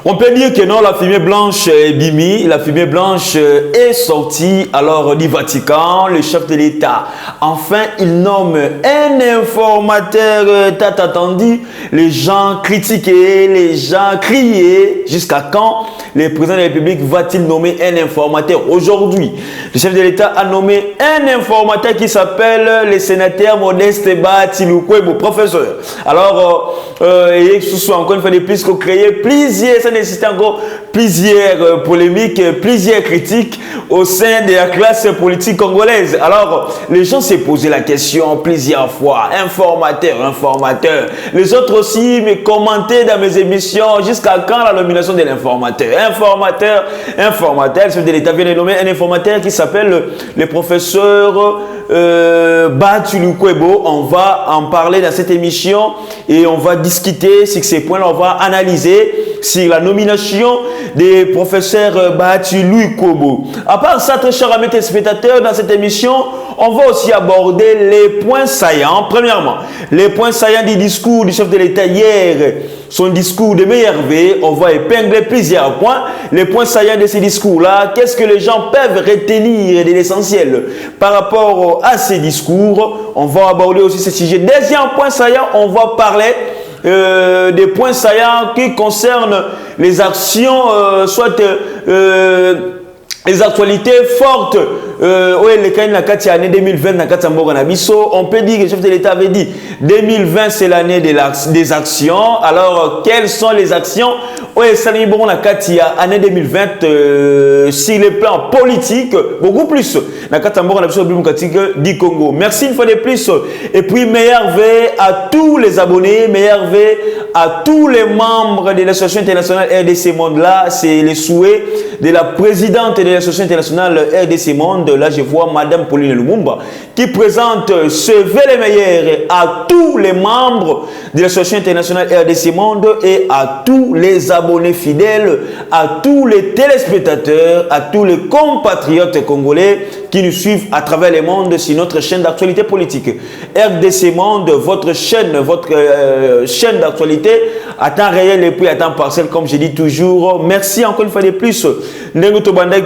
On peut dire que non, la fumée blanche est bimi, la fumée blanche est sortie alors du Vatican, le chef de l'État. Enfin, il nomme un informateur tant attendu. Les gens critiquaient, les gens criaient. Jusqu'à quand le président de la République va-t-il nommer un informateur? Aujourd'hui, le chef de l'État a nommé un informateur qui s'appelle le sénateur Modeste Bahati Lukwebo, professeur. Alors, et ce soit encore une fois de plus qu'on crée plusieurs, ça nécessite encore plusieurs polémiques, plusieurs critiques au sein de la classe politique congolaise. Alors, les gens s'est posé la question plusieurs fois, informateur. Les autres aussi me commentaient dans mes émissions jusqu'à quand la nomination de l'informateur. Informateur. Le chef de l'État vient de nommer un informateur qui s'appelle le professeur Bahati Lukwebo. On va en parler dans cette émission et on va discuter sur ces points-là. On va analyser sur la nomination des professeurs Bahati Lukwebo. À part ça, très chers amis téléspectateurs, dans cette émission, on va aussi aborder les points saillants. Premièrement, les points saillants du discours du chef de l'État hier, son discours de MRV. On va épingler plusieurs points. Les points saillants de ces discours-là, qu'est-ce que les gens peuvent retenir de l'essentiel par rapport à ces discours? On va aborder aussi ce sujet. Deuxième point saillant, on va parler des points saillants qui concernent les actions, soit les actualités fortes. L'année 2020, on peut dire que le chef de l'État avait dit 2020 c'est l'année des actions. Alors, quelles sont les actions? Année 2020 sur le plan politique, beaucoup plus. Du Congo. Merci une fois de plus. Et puis, meilleur vœu à tous les abonnés, meilleur vœu à tous les membres de l'association internationale RDC Monde. Là, c'est les souhaits de la présidente de l'association internationale RDC Monde. Là, je vois Madame Pauline Lumumba qui présente ce vœu les meilleurs à tous les membres de l'association internationale RDC Monde et à tous les abonnés fidèles, à tous les téléspectateurs, à tous les compatriotes congolais qui nous suivent à travers le monde sur notre chaîne d'actualité politique. RDC Monde, votre chaîne d'actualité à temps réel et puis à temps partiel, comme je dis toujours. Merci encore une fois de plus.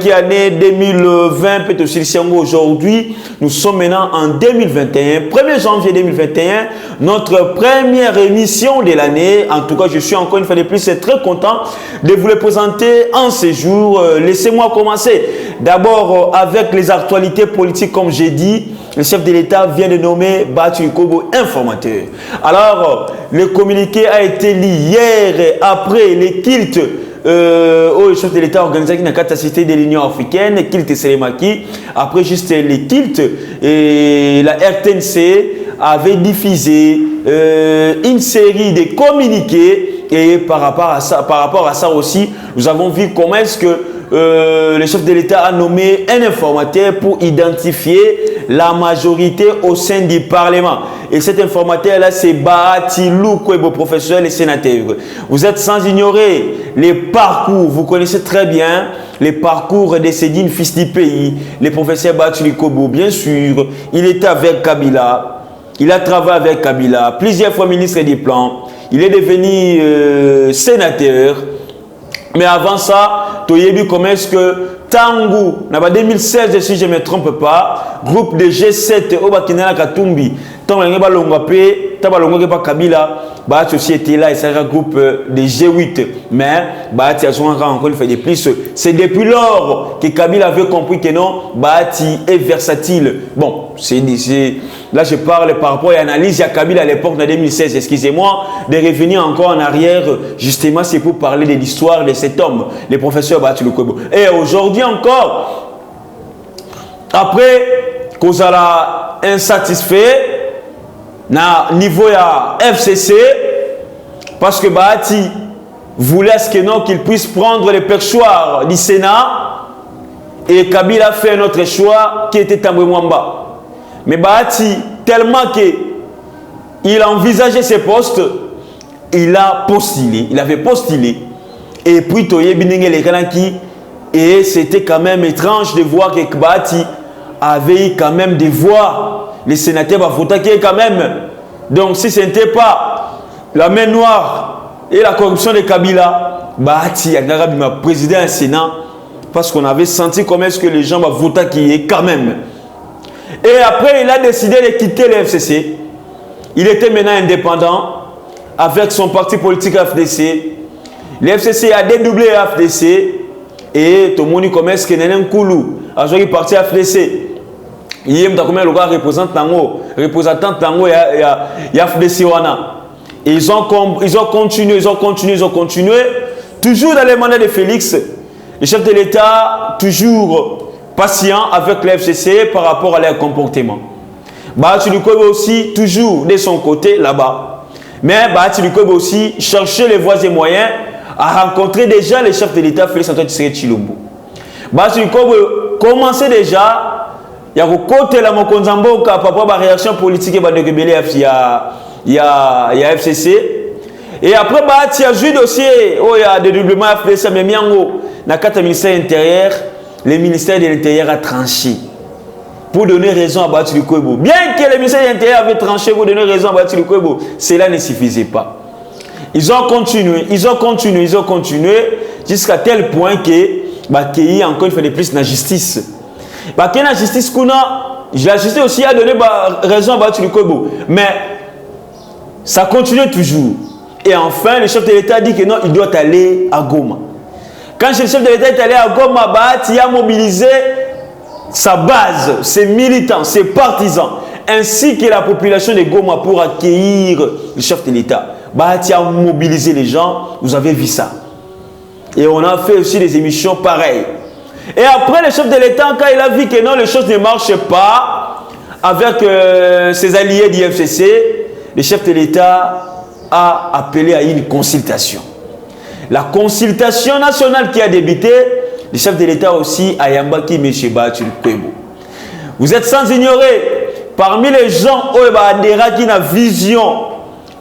Qui année 2020 peut aussi aujourd'hui. Nous sommes maintenant en 2021, 1er janvier 2021, notre première émission de l'année. En tout cas, je suis encore une fois de plus très content de vous le présenter en ces jours. Laissez-moi commencer d'abord avec les actualités politiques, comme j'ai dit. Le chef de l'État vient de nommer Bahati Lukwebo informateur. Alors, le communiqué a été lu hier après les kilts le chef de l'État organisé qui n'a qu'à cité de l'Union africaine, Kilt Selemaki. Après juste les kilts, la RTNC avait diffusé une série de communiqués et par rapport à ça aussi, nous avons vu comment est-ce que le chef de l'État a nommé un informateur pour identifier la majorité au sein du Parlement. Et cet informateur-là, c'est Bahati Lukwebo, professeur et sénateur. Vous êtes sans ignorer les parcours, vous connaissez très bien les parcours de ces dignes fils du pays. Le professeur Bahati Lukwebo, bien sûr, il était avec Kabila, il a travaillé avec Kabila, plusieurs fois ministre des Plans, il est devenu sénateur. Mais avant ça, tu as vu comment est-ce que Tangu, en 2016, si je ne me trompe pas, groupe de G7 au Bakinana Katumbi, Kabila, Bahati aussi était là et c'est un groupe de G8. Mais Bahati a encore une fois de plus. C'est depuis lors que Kabila avait compris que non, Bahati est versatile. Bon, là je parle par rapport à l'analyse à Kabila à l'époque de 2016. Excusez-moi de revenir encore en arrière. Justement, c'est pour parler de l'histoire de cet homme, le professeur Bahati Lukwebo. Et aujourd'hui encore, après qu'on soit insatisfait, na niveau ya FCC, parce que Bahati voulait qu'il puisse prendre le perchoir du Sénat et Kabila a fait un autre choix qui était Tambwe Mwamba. Mais Bahati, tellement qu'il envisageait ses postes, il avait postulé. Et puis Toye Binenge les Kanaki, et c'était quand même étrange de voir que Bahati avait quand même des voix. Les sénateurs vont voter quand même. Donc si ce n'était pas la main noire et la corruption de Kabila, Bahati Agarabima, président du Sénat, parce qu'on avait senti comment est-ce que les gens vont voter qui est quand même. Et après, il a décidé de quitter le FCC. Il était maintenant indépendant avec son parti politique FDC. Le FCC a dédoublé FDC et tout le monde commence que Nénen Koulou a joué parti FDC. Il y a combien de représentant Tango et FDC wana. Et ils ont continué. Toujours dans les mandats de Félix, le chef de l'État toujours patient avec le FCC par rapport à leur comportement. Bahati Lukwebo aussi toujours de son côté là-bas. Mais Bahati Lukwebo aussi chercher les voies et moyens à rencontrer déjà les chefs de l'État Félix Antoine Tshisekedi Tshilombo. Bahati Lukwebo commençait déjà, il y a côté la Mokonzambo par rapport à la réaction politique et il y a FCC. Et après, il y a un dossier, il y a des doublements FDC, mais dans le ministère intérieur, le ministère de l'Intérieur a tranché pour donner raison à Bahati Lukwebo. Bien que le ministère de l'Intérieur avait tranché pour donner raison à Bahati Lukwebo, cela ne suffisait pas. Ils ont continué jusqu'à tel point que qu'il y a encore une fois de plus la justice. La justice, la justice aussi a donné raison à Bahati Lukwebo. Mais ça continue toujours. Et enfin, le chef de l'État dit que non, il doit aller à Goma. Quand le chef de l'État est allé à Goma, Bahati a mobilisé sa base, ses militants, ses partisans, ainsi que la population de Goma pour accueillir le chef de l'État. Bahati a mobilisé les gens, vous avez vu ça. Et on a fait aussi des émissions pareilles. Et après, le chef de l'État, quand il a vu que non, les choses ne marchaient pas avec ses alliés du FCC, le chef de l'État a appelé à une consultation. La consultation nationale qui a débuté, le chef de l'État aussi a yambaki M. Bahati Lukwebo. Vous êtes sans ignorer, parmi les gens qui ont une vision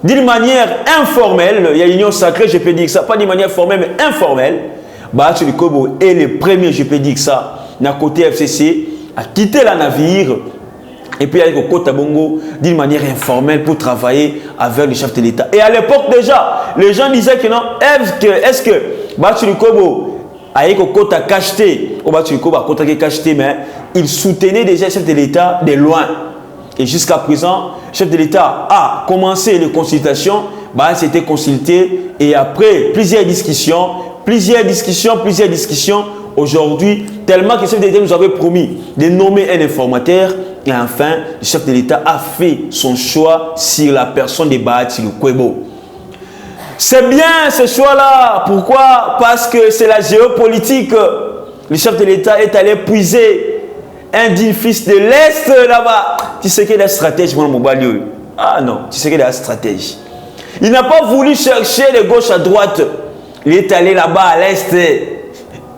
d'une manière informelle, il y a l'union sacrée, je peux dire ça, pas d'une manière formelle, mais informelle, Bahati Lukwebo est le premier, je peux dire ça, d'un côté FCC, a quitté la navire. Et puis avec Kota Bongo d'une manière informelle pour travailler avec le chef de l'État. Et à l'époque déjà, les gens disaient que non, est-ce que Bahati Lukwebo a Kota cacheté, ou Bahati Lukwebo a Kota cacheté, mais il soutenait déjà le chef de l'État de loin. Et jusqu'à présent, le chef de l'État a commencé les consultations, Bahati s'était consulté, et après plusieurs discussions, aujourd'hui, tellement que le chef de l'État nous avait promis de nommer un informateur. Et enfin, le chef de l'État a fait son choix sur la personne de Bahati Lukwebo. C'est bien ce choix-là. Pourquoi? Parce que c'est la géopolitique. Le chef de l'État est allé puiser un digne fils de l'Est là-bas. Tu sais qu'il y a la stratégie, mon Mobalio. Ah non, tu sais qu'il y a la stratégie. Il n'a pas voulu chercher de gauche à droite. Il est allé là-bas à l'Est.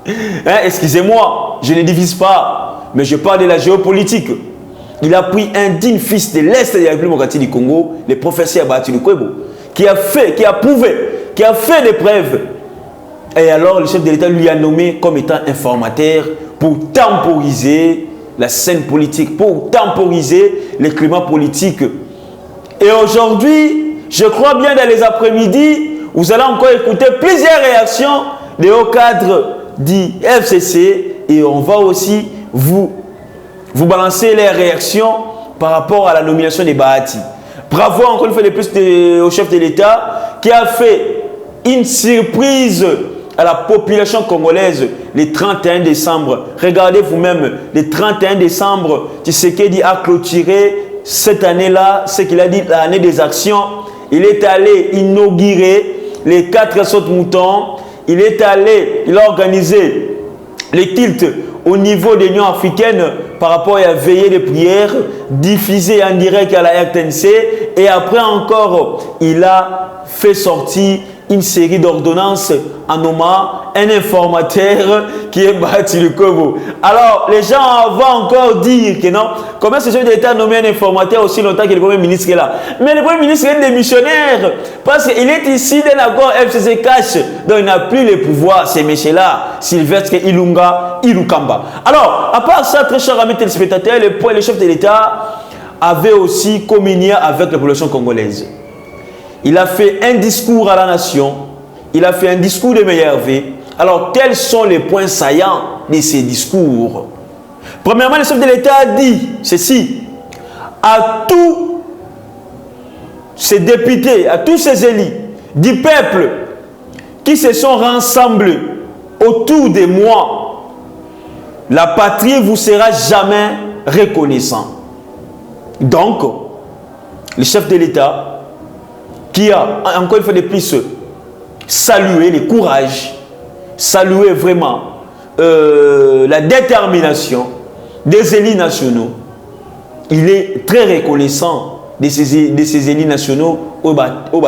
Hein, excusez-moi, je ne divise pas, mais je parle de la géopolitique. Il a pris un digne fils de l'Est de la République démocratique du Congo, le professeur Bahati Lukwebo, qui a prouvé, qui a fait des preuves. Et alors, le chef de l'État lui a nommé comme étant informateur pour temporiser la scène politique, pour temporiser le climat politique. Et aujourd'hui, je crois bien dans les après-midi, vous allez encore écouter plusieurs réactions des hauts cadres du FCC et on va aussi vous balancer les réactions par rapport à la nomination de Bahati. Bravo encore une fois de plus au chef de l'État qui a fait une surprise à la population congolaise le 31 décembre. Regardez vous-même, le 31 décembre, Tshisekedi a clôturé cette année-là, ce qu'il a dit, l'année des actions. Il est allé inaugurer les 4 sautes-moutons. Il a organisé les cultes au niveau de l'Union africaine par rapport à la veillée de prière diffusée en direct à la RTNC. Et après encore, il a fait sortir une série d'ordonnances en nommant un informateur qui est Bahati Lukwebo. Alors, les gens vont encore dire que non, comment ce chef d'État a nommé un informateur aussi longtemps que le Premier ministre est là. Mais le Premier ministre est démissionnaire parce qu'il est ici d'un accord FCC cash, donc il n'a plus les pouvoirs, ces messieurs-là, Sylvestre Ilunga, Ilukamba. Alors, à part ça, très cher amis téléspectateurs, le chef de l'État avait aussi communié avec la population congolaise. Il a fait un discours à la nation il a fait un discours de Meyervé. Alors, quels sont les points saillants de ces discours? Premièrement, le chef de l'État a dit ceci: à tous ces députés, à tous ces élus du peuple qui se sont rassemblés autour de moi, la patrie vous sera jamais reconnaissant. Donc, le chef de l'État, qui a encore une fois de plus salué le courage, salué vraiment la détermination des élus nationaux, il est très reconnaissant de ces élus nationaux au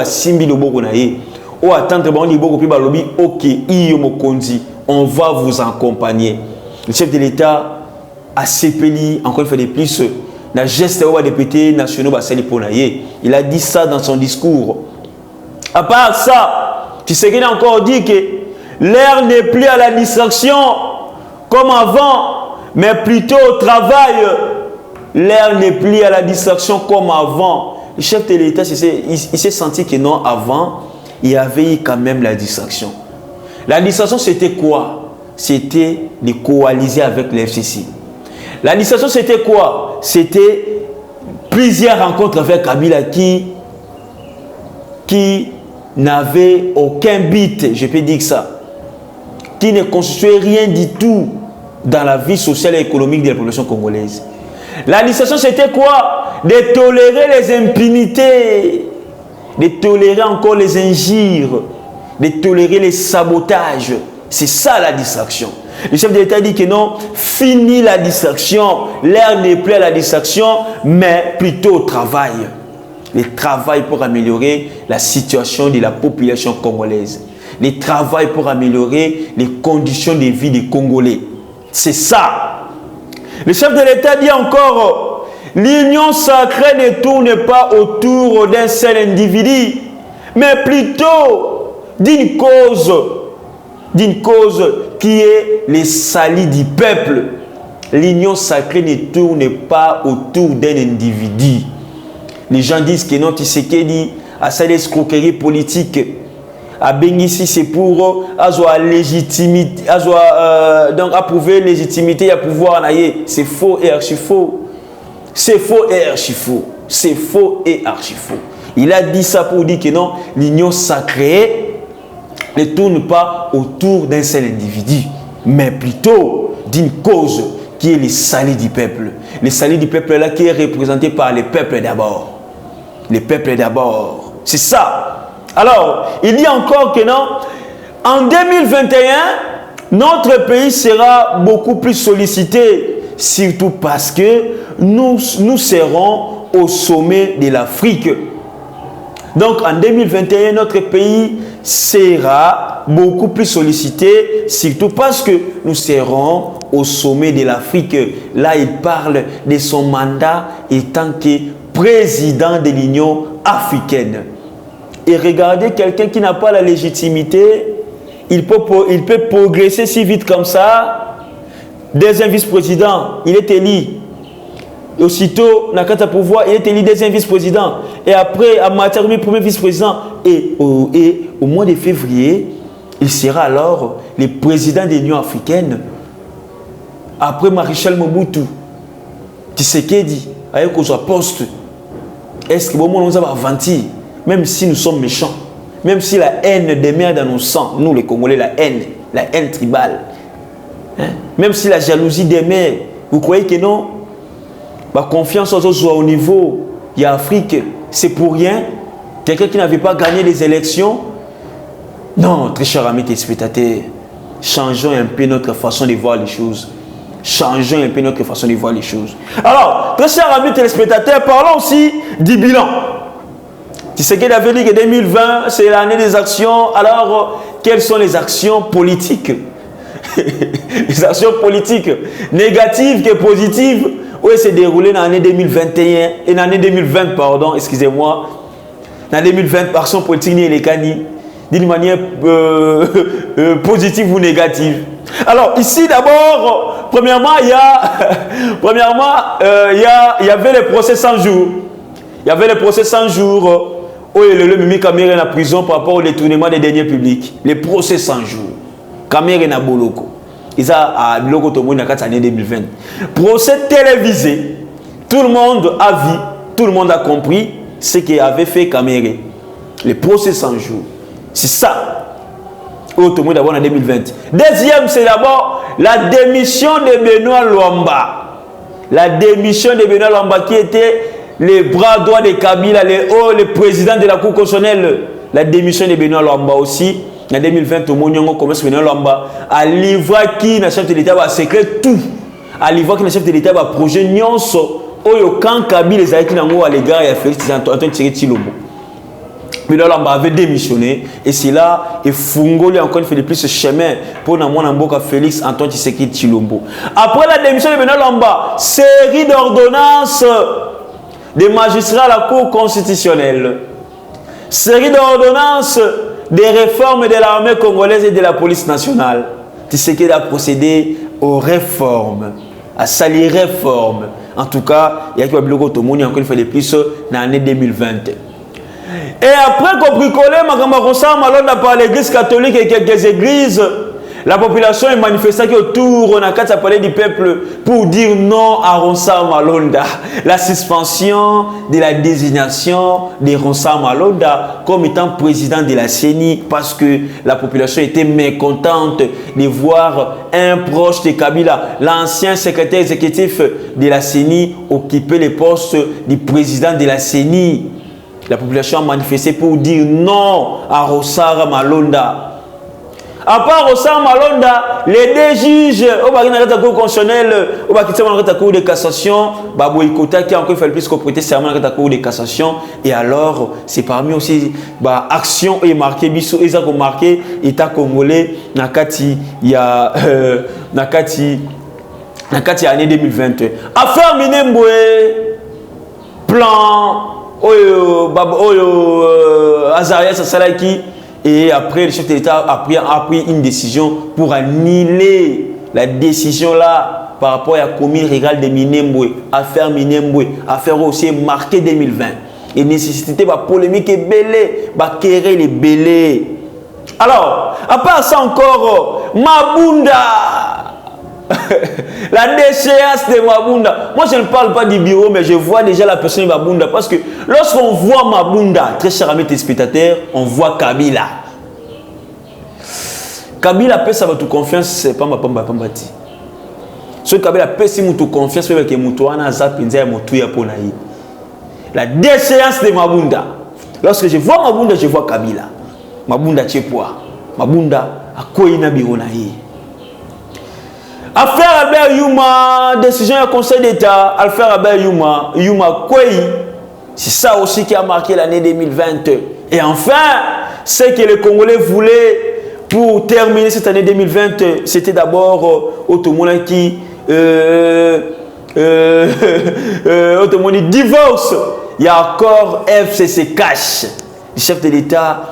Simbi Loboko naye, au attendre Loboko puis balobi, ok, iyo mokonzi, on va vous accompagner. Le chef de l'État a sépeli encore une fois de plus la geste au député nationaux basali ponaye. Il a dit ça dans son discours. À part ça, Tshisekedi a encore dit que l'ère n'est plus à la distraction comme avant, mais plutôt au travail. L'ère n'est plus à la distraction comme avant. Le chef de l'État, il s'est senti que non, avant, il y avait quand même la distraction. La distraction, c'était quoi? C'était de coaliser avec le FCC. La distraction, c'était quoi? C'était plusieurs rencontres avec Kabila qui n'avaient aucun but, je peux dire ça, qui ne constituait rien du tout dans la vie sociale et économique de la population congolaise. La distraction, c'était quoi? De tolérer les impunités, de tolérer encore les injures, de tolérer les sabotages. C'est ça la distraction. Le chef de l'État dit que non, fini la distraction. L'ère n'est plus à la distraction, mais plutôt au travail. Le travail pour améliorer la situation de la population congolaise. Le travail pour améliorer les conditions de vie des Congolais. C'est ça. Le chef de l'État dit encore, l'union sacrée ne tourne pas autour d'un seul individu, mais plutôt d'une cause qui est le salut du peuple. L'union sacrée ne tourne pas autour d'un individu. Les gens disent que non, Tshisekedi a cette escroquerie politique. À Bengisi, c'est pour avoir légitimité, donc approuver légitimité et pouvoir. C'est faux et archi faux. C'est faux et archi faux. C'est faux et archi faux. Il a dit ça pour dire que non, l'union sacrée ne tourne pas autour d'un seul individu, mais plutôt d'une cause qui est le salut du peuple. Le salut du peuple là qui est représenté par le peuple d'abord. Le peuple d'abord. C'est ça. Alors, il dit encore que non, en 2021, notre pays sera beaucoup plus sollicité, surtout parce que nous serons au sommet de l'Afrique. Donc, en 2021, notre pays sera beaucoup plus sollicité, surtout parce que nous serons au sommet de l'Afrique. Là, il parle de son mandat étant que président de l'Union africaine. Et regardez, quelqu'un qui n'a pas la légitimité, il peut progresser si vite comme ça. Deuxième vice-président, il est élu. Aussitôt, dans le pouvoir, il est élu deuxième vice-président. Et après, à matière de premier vice-président. Et au mois de février, il sera alors le président de l'Union africaine. Après Maréchal Mobutu, Tshisekedi, avec son poste. Est-ce que bon, nous avons avanti? Même si nous sommes méchants, même si la haine demeure dans nos sangs, nous les Congolais, la haine tribale, hein? Même si la jalousie demeure, vous croyez que non? Ma confiance au niveau de l'Afrique, c'est pour rien? Quelqu'un qui n'avait pas gagné les élections? Non, très chers amis téléspectateurs, changeons un peu notre façon de voir les choses. Changeons un peu notre façon de voir les choses. Alors, très chers amis téléspectateurs, parlons aussi du bilan. Tshisekedi avait dit que 2020, c'est l'année des actions. Alors, quelles sont les actions politiques? Les actions politiques négatives que positives, où elles s'est déroulées dans l'année 2021 et l'année 2020, pardon, excusez-moi. Dans 2020, action politique ni les cani, d'une manière positive ou négative. Alors, ici d'abord, premièrement, il y avait le procès 100 jours. Il y avait le procès 100 jours le Mimi Kamere en prison par rapport au détournement des deniers publics. Les procès 100 jours. Kamere na Boloko. Ils ont à Biloko Tomo dans l'année 2020. Procès télévisé. Tout le monde a vu, tout le monde a compris ce qu'avait fait Kamere. Les procès 100 jours. C'est ça. Au Tomo d'abord en 2020. Deuxième, c'est d'abord la démission de Benoît Luamba. La démission de Benoît Luamba qui était les bras droits de Kabila, le président de la Cour constitutionnelle. La démission de Benoît Luamba aussi. En 2020, au Moniango commence Benoît Luamba à livrer qui le chef de l'État va secret tout. À livrer qui le chef de l'État va projet nyonso. Oyo quand Kabila les a qui n'ont à l'égard et à Félix Antoine Tshisekedi Tshilombo. Benoît Luamba avait démissionné et c'est là et Fungoli encore une fois de plus ce chemin pour Namboka Félix Antoine Tshisekedi Tshilombo. Après la démission de Benoît Luamba, série d'ordonnances des magistrats à la Cour constitutionnelle, série d'ordonnances des réformes de l'armée congolaise et de la police nationale. Tshisekedi a procédé aux réformes, à salir réformes. En tout cas, il y a qui va bloquer tout le monde encore une fois de plus dans l'année 2020. Et après qu'on bricole, par l'église catholique et quelques églises, la population est manifestée autour, on a qu'à parler du peuple pour dire non à Ronsa Malonda. La suspension de la désignation de Ronsa Malonda comme étant président de la CENI parce que la population était mécontente de voir un proche de Kabila, l'ancien secrétaire exécutif de la CENI, occuper le poste du président de la CENI. La population a manifesté pour dire non à Rosara Malonda. À part Rosara Malonda, les deux juges, au Cour constitutionnelle, au Cour de cassation, Baboïkota qui a encore fait le plus qu'on prêtait serment à la Cour de cassation. Et alors, c'est parmi aussi action et marqué, biso, et ça qu'on marqué, État congolais, Nakati, il y a Nakati année 2020. Affaire Minembwe, plan. Azarias Salaki et après le chef de l'État a pris une décision pour annuler la décision là par rapport à la commune régale de Minembwe, affaire Minembwe, affaire aussi marquée 2020 et nécessité de polémique et belé, querer les belés. Alors, à part ça encore, Mabunda. La déchéance de Mabunda. Moi je ne parle pas du bureau, mais je vois déjà la personne de Mabunda. Parce que lorsqu'on voit Mabunda, très cher ami téléspectateurs, on voit Kabila. Kabila peut ça votre confiance, c'est pas ma pambati. Ce Kabila peut si votre confiance, c'est que Moutouana Zapinza et Moutouya Ponaï. La déchéance de Mabunda. Lorsque je vois Mabunda, je vois Kabila. Mabunda Tchepoa. Mabunda Akoina Bironaï. Affaire Albert Yuma, décision du Conseil d'État, affaire Albert Yuma Kwei, c'est ça aussi qui a marqué l'année 2020. Et enfin, ce que les Congolais voulaient pour terminer cette année 2020, c'était d'abord Otomona qui Otomoni divorce. Il y a encore FCC cash. Le chef de l'État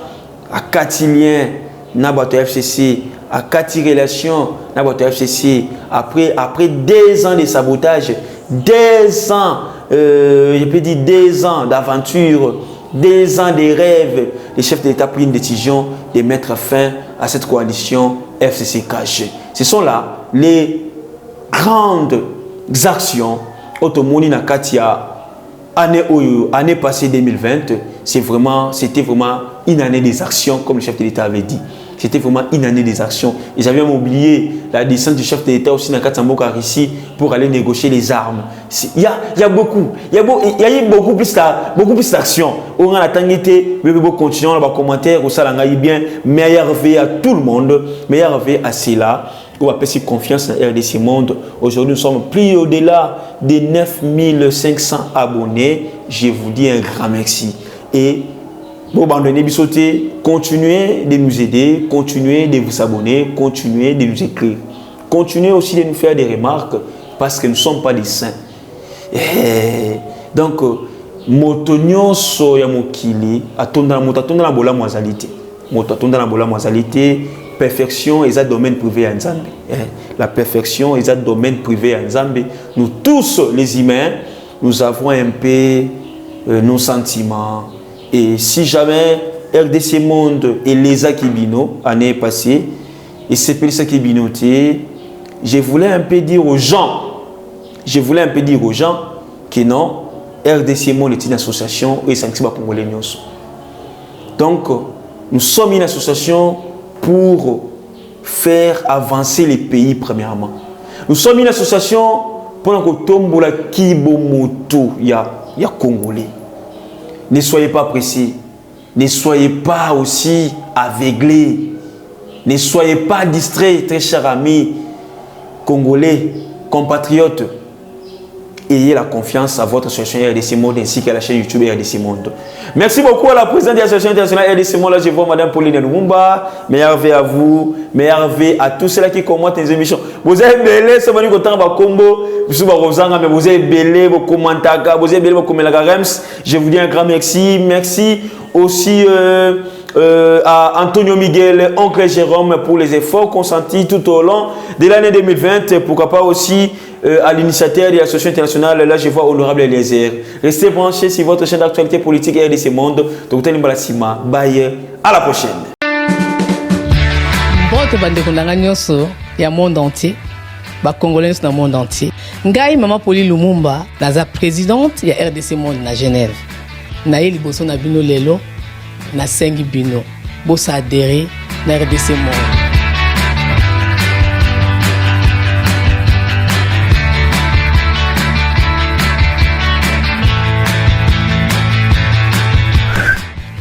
a Katilien, Nabato FCC. À 4 relations dans votre FCC, après 2 ans de sabotage, 2 ans, je peux dire 2 ans d'aventure, 2 ans de rêves, le chef de l'État a pris une décision de mettre fin à cette coalition FCC cachée. Ce sont là les grandes actions Otomoni Nakatia année passée 2020, c'était vraiment une année des actions comme le chef de l'État avait dit. C'était vraiment une année des actions. Et j'avais même oublié la descente du chef de l'État aussi dans Katsamboka ici pour aller négocier les armes. Il y a beaucoup. Il y a eu beaucoup plus d'actions. On a attendu de continuer dans les commentaires. Bien, meilleur vie à tout le monde. Meilleur vie à cela. On va passer confiance dans RDC Monde. Aujourd'hui, nous sommes plus au-delà de 9500 abonnés. Je vous dis un grand merci. Et bon, abandonnez, bissoter, continuez de nous aider, continuez de vous abonner, continuez de nous écrire. Continuez aussi de nous faire des remarques parce que nous ne sommes pas des saints. Donc, motonyo so ya mokili, atonda la bola moazalité. Motonda la bola moazalité, perfection est un domaine privé à Nzambe. La perfection est un domaine privé à Nzambe. Nous tous, les humains, nous avons un peu nos sentiments. Et si jamais RDC Monde et les Akibino, année passée, et c'est pour ça Kibino, je voulais un peu dire aux gens, que non, RDC Monde est une association et c'est un Congolais. Donc, nous sommes une association pour faire avancer les pays premièrement. Nous sommes une association pour que tombola kibomoto ya Congolais. Ne soyez pas pressés. Ne soyez pas aussi aveuglés. Ne soyez pas distraits, très chers amis congolais, compatriotes. Ayez la confiance à votre association RDC Monde ainsi qu'à la chaîne YouTube RDC Monde. Merci beaucoup à la présidente de l'association internationale RDC Monde. Là, je vois Madame Pauline Lumumba. Meilleur vœu à vous. Meilleur vœu à tous ceux-là qui commentent les émissions. Vous avez belé, c'est venu content de combo. Vous avez belé, vous commentez, vous avez belé, vous commentez la Rems. Je vous dis un grand merci. Merci aussi à Antonio Miguel, oncle Jérôme pour les efforts consentis tout au long de l'année 2020. Pourquoi pas aussi à l'initiateur de l'association internationale, là je vois honorable Eliezer. Restez branchés sur votre chaîne d'actualité politique et RDC Monde. Dr Nimbalasima, bye, à la prochaine. Il y a le monde entier, les Congolais dans le monde entier. Ngai Maman Pauline Lumumba, la présidente, il y a RDC Monde à Genève. Naïli Bosso na bino lelo, na sengi bino. Bossa adhéré na RDC Monde.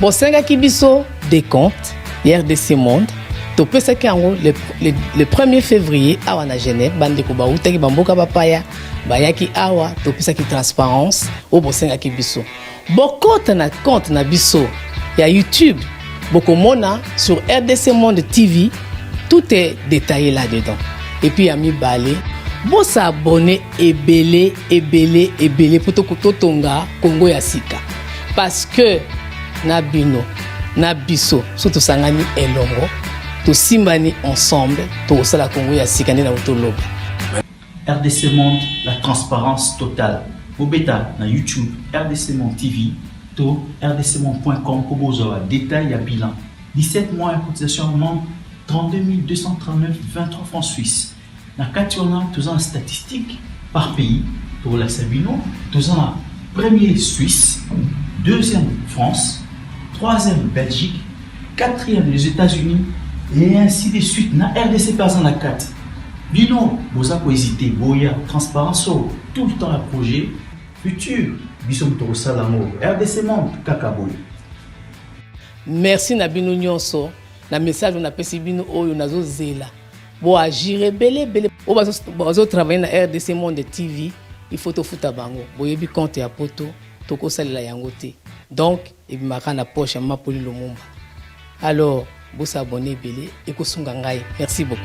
Bon, c'est un kibiso des comptes, RDC Monde. Tu peux savoir qu'en le 1er février, à Genève, bande ko baouta ki bamboka papaya, bayaki awa, tu peux savoir transparence au bon c'est un kibiso. Bon compte na biso, il y a YouTube, beaucoup mona sur RDC Monde TV, tout est détaillé là-dedans. Et puis il y a mis balé. Bon s'abonner et belé pour to tonga Congo ya sika. Parce que na bino na biso surtout sangani elongo to simbani ensemble to sala Congo ya sikane na utoloba. RDC Monde, la transparence totale. Bobeta na YouTube RDC Monde TV to rdcmonde.com pour vos détails à bilan. 17 mois de cotisation membre 32 239 23 francs suisses. Na kationa tous en statistiques par pays pour la Sabino, tous en premier Suisse, deuxième France, troisième Belgique, quatrième les États-Unis et ainsi de suite. Na RDC pas en la 4. Bino, vous avez hésité, boya, transparence, tout le temps à projet, futur, bisom to salamo, RDC Monde, kakaboy. Merci na bino nyonso, na message on appelle bino oyo nazo zela. Bo agir belé. O bazo travailler na RDC Monde TV, il faut to futa bango. Boyebi compte ya poto, toko salela yango te. Donc, et bimaka na poche ya Maman Pauline Lumumba. Alors, vous s'abonnez belé et ko sunga ngai. Merci beaucoup.